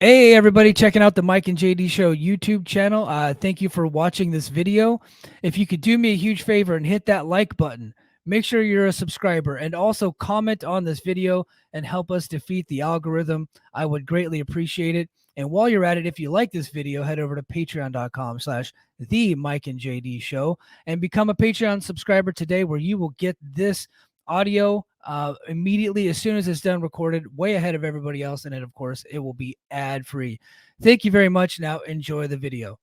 Hey, everybody checking out the Mike and JD Show YouTube channel. Thank you for watching this video. If you could do me a huge favor and hit that like button, make sure you're a subscriber, and also comment on this video and help us defeat the algorithm. I would greatly appreciate it. And while you're at it, if you like this video, head over to patreon.com/the Mike and JD Show and become a Patreon subscriber today, where you will get this audio immediately as soon as it's done recorded, way ahead of everybody else. And then, of course, it will be ad free. Thank you very much. Now enjoy the video.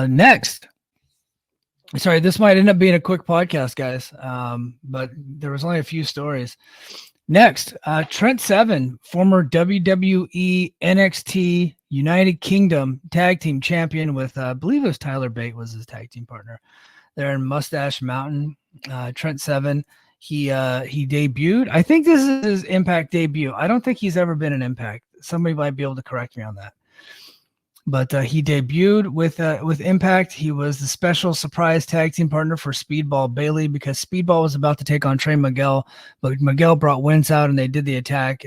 Next. Sorry, this might end up being a quick podcast, guys, but there was only a few stories. Next, Trent Seven, former WWE NXT United Kingdom Tag Team Champion with, I believe it was Tyler Bate was his tag team partner. They're in Mustache Mountain. Trent Seven, he debuted. I think this is his Impact debut. I don't think he's ever been in Impact. Somebody might be able to correct me on that. But he debuted with Impact. He was the special surprise tag team partner for Speedball Bailey, because Speedball was about to take on Trey Miguel, but Miguel brought Wentz out and they did the attack.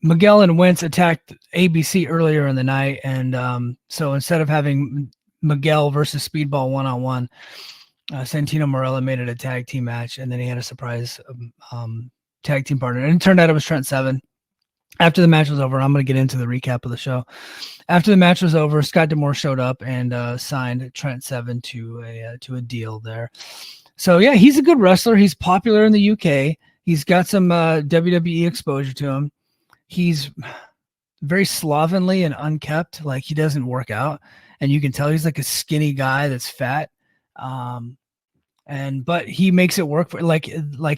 Miguel and Wentz attacked ABC earlier in the night, and so instead of having Miguel versus Speedball one-on-one, Santino Marella made it a tag team match, and then he had a surprise tag team partner, and it turned out it was Trent Seven. After the match was over, I'm going to get into the recap of the show. After the match was over, Scott D'Amore showed up and signed Trent Seven to a deal there. So yeah, he's a good wrestler. He's popular in the UK. He's got some WWE exposure to him. He's very slovenly and unkept. Like, he doesn't work out, and you can tell he's like a skinny guy that's fat. But he makes it work for like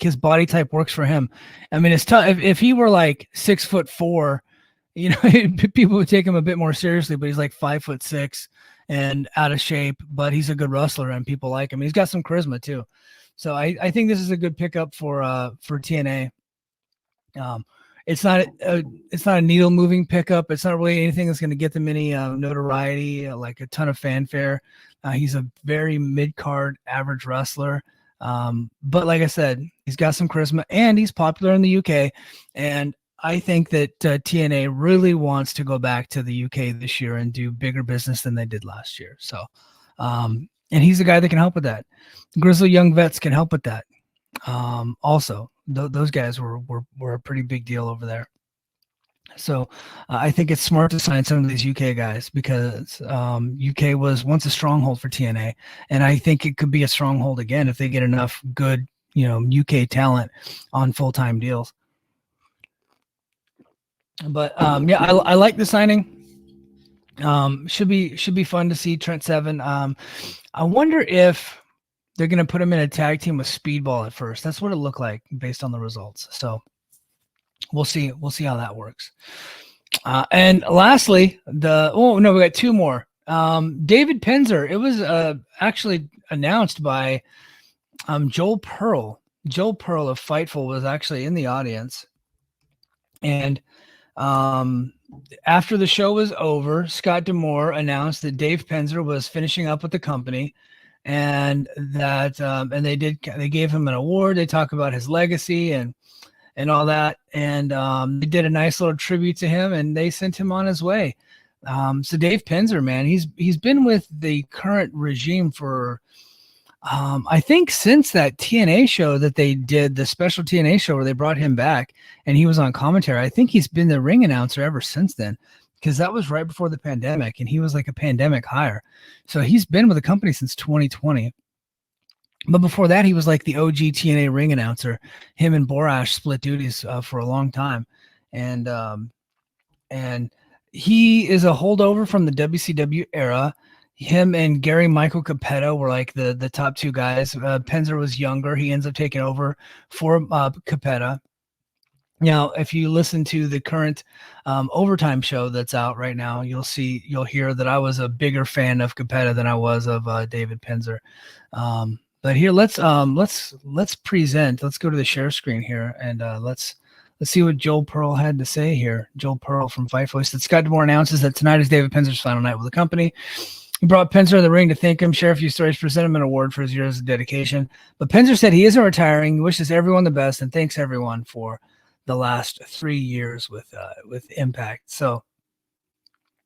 his body type works for him. I mean, it's tough. If he were like 6'4", people would take him a bit more seriously, but he's like 5'6" and out of shape, but he's a good wrestler and people like him. He's got some charisma too. So I think this is a good pickup for TNA. It's not a needle moving pickup. It's not really anything that's going to get them any notoriety, like a ton of fanfare. He's a very mid-card average wrestler. But like I said, he's got some charisma and he's popular in the UK. And I think that TNA really wants to go back to the UK this year and do bigger business than they did last year. So, and he's a guy that can help with that. Grizzly Young Vets can help with that. Also, those guys were a pretty big deal over there. So I think it's smart to sign some of these UK guys, because UK was once a stronghold for TNA, and I think it could be a stronghold again if they get enough good, UK talent on full-time deals. But yeah, I like the signing. Should be fun to see Trent Seven. I wonder if they're going to put him in a tag team with Speedball at first. That's what it looked like based on the results. So we'll see how that works. And lastly, we got two more. David Penzer. It was actually announced by Joel Pearl. Joel Pearl of Fightful was actually in the audience. And after the show was over, Scott D'Amore announced that Dave Penzer was finishing up with the company, and that and they gave him an award. They talk about his legacy and all that, and they did a nice little tribute to him, and they sent him on his way. So Dave Penzer, man, he's been with the current regime for I think since that TNA show that they did, the special TNA show where they brought him back and he was on commentary. I think he's been the ring announcer ever since then, because that was right before the pandemic, and he was like a pandemic hire. So he's been with the company since 2020. But before that, he was like the OG TNA ring announcer. Him and Borash split duties for a long time. And he is a holdover from the WCW era. Him and Gary Michael Capetta were like the top two guys. Penzer was younger. He ends up taking over for Capetta. Now, if you listen to the current Overtime show that's out right now, you'll hear that I was a bigger fan of Capetta than I was of David Penzer. But here, let's present. Let's go to the share screen here, and let's see what Joel Pearl had to say here. Joel Pearl from Fight Voice. That Scott D'Amore announces that tonight is David Penzer's final night with the company. He brought Penzer in the ring to thank him, share a few stories, present him an award for his years of dedication. But Penzer said he isn't retiring. He wishes everyone the best and thanks everyone for the last 3 years with Impact. So,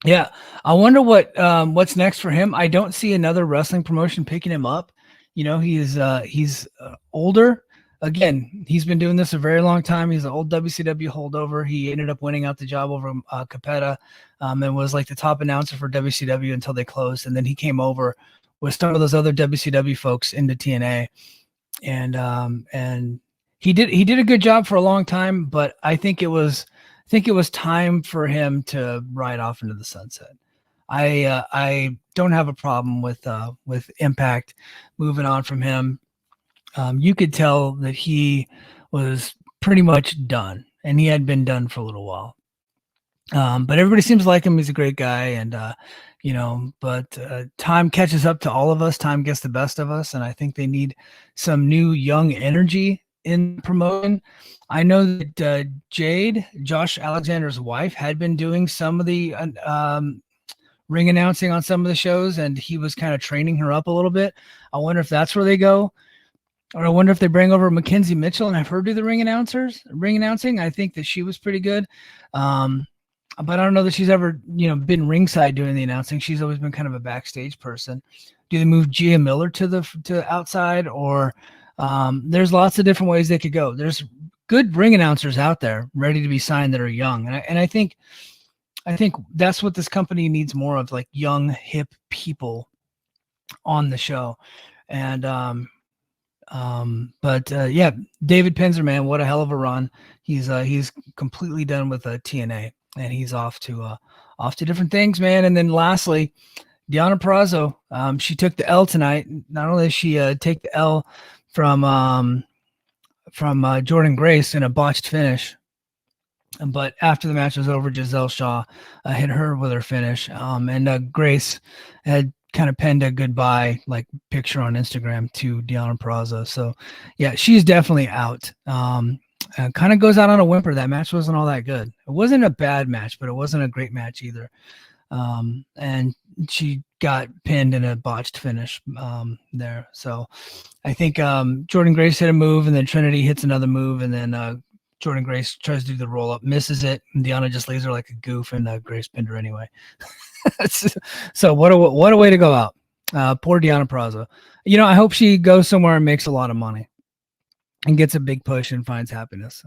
yeah, I wonder what's next for him. I don't see another wrestling promotion picking him up. You know, he's older. Again, he's been doing this a very long time. He's an old WCW holdover. He ended up winning out the job over Capetta, and was like the top announcer for WCW until they closed. And then he came over with some of those other WCW folks into TNA, and he did a good job for a long time. But I think it was time for him to ride off into the sunset. I don't have a problem with Impact moving on from him. You could tell that he was pretty much done, and he had been done for a little while. But everybody seems to like him. He's a great guy, and but time catches up to all of us. Time gets the best of us, and I think they need some new young energy in promotion. I know that Jade, Josh Alexander's wife, had been doing some of the ring announcing on some of the shows, and he was kind of training her up a little bit. I wonder if that's where they go. Or I wonder if they bring over Mackenzie Mitchell and have her do the ring announcing. I think that she was pretty good. But I don't know that she's ever, been ringside doing the announcing. She's always been kind of a backstage person. Do they move Gia Miller to outside, or there's lots of different ways they could go. There's good ring announcers out there ready to be signed that are young. And I think that's what this company needs more of, like young, hip people on the show. And, yeah, David Penzer, man, what a hell of a run. He's completely done with TNA, and he's off to different things, man. And then lastly, Deonna Purazzo, she took the L tonight. Not only did she take the L from Jordan Grace in a botched finish, but after the match was over, Giselle Shaw hit her with her finish, and Grace had kind of penned a goodbye like picture on Instagram to Deonna Purazzo. So yeah, she's definitely out. Kind of goes out on a whimper. That match wasn't all that good. It wasn't a bad match, but it wasn't a great match either. And she got pinned in a botched finish there. So I think Jordan Grace hit a move, and then Trinity hits another move, and then Jordan Grace tries to do the roll up, misses it, and Deonna just leaves her like a goof, and Grace pinned her anyway. So what a way to go out. Poor Deonna Purazzo. I hope she goes somewhere and makes a lot of money and gets a big push and finds happiness,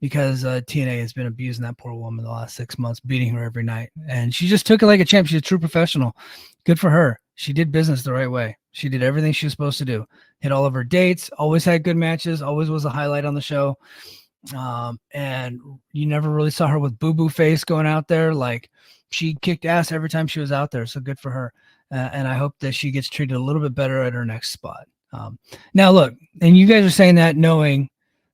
because TNA has been abusing that poor woman the last 6 months, beating her every night. And she just took it like a champ. She's a true professional. Good for her. She did business the right way. She did everything she was supposed to do. Hit all of her dates, always had good matches, always was a highlight on the show. And you never really saw her with boo-boo face going out there. Like, she kicked ass every time she was out there. So good for her. And I hope that she gets treated a little bit better at her next spot. Now look, and you guys are saying that knowing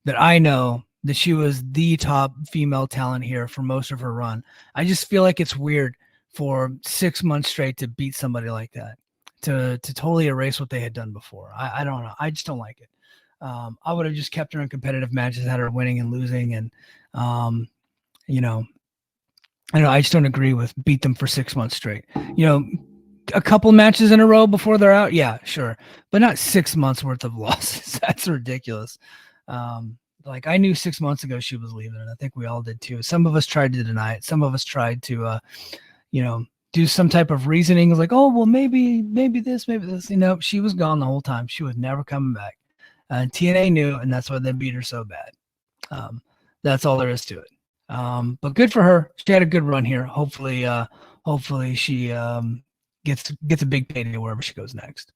that I know that she was the top female talent here for most of her run. I just feel like it's weird for 6 months straight to beat somebody like that, to totally erase what they had done before. I don't know. I just don't like it. I would have just kept her in competitive matches, had her winning and losing. And, I just don't agree with beat them for 6 months straight. A couple matches in a row before they're out. Yeah, sure. But not 6 months worth of losses. That's ridiculous. Like, I knew 6 months ago she was leaving, and I think we all did too. Some of us tried to deny it. Some of us tried to, do some type of reasoning. Like, oh, well, maybe this, maybe this. She was gone the whole time. She was never coming back. And TNA knew, and that's why they beat her so bad. That's all there is to it. But good for her. She had a good run here. Hopefully she gets a big payday wherever she goes next.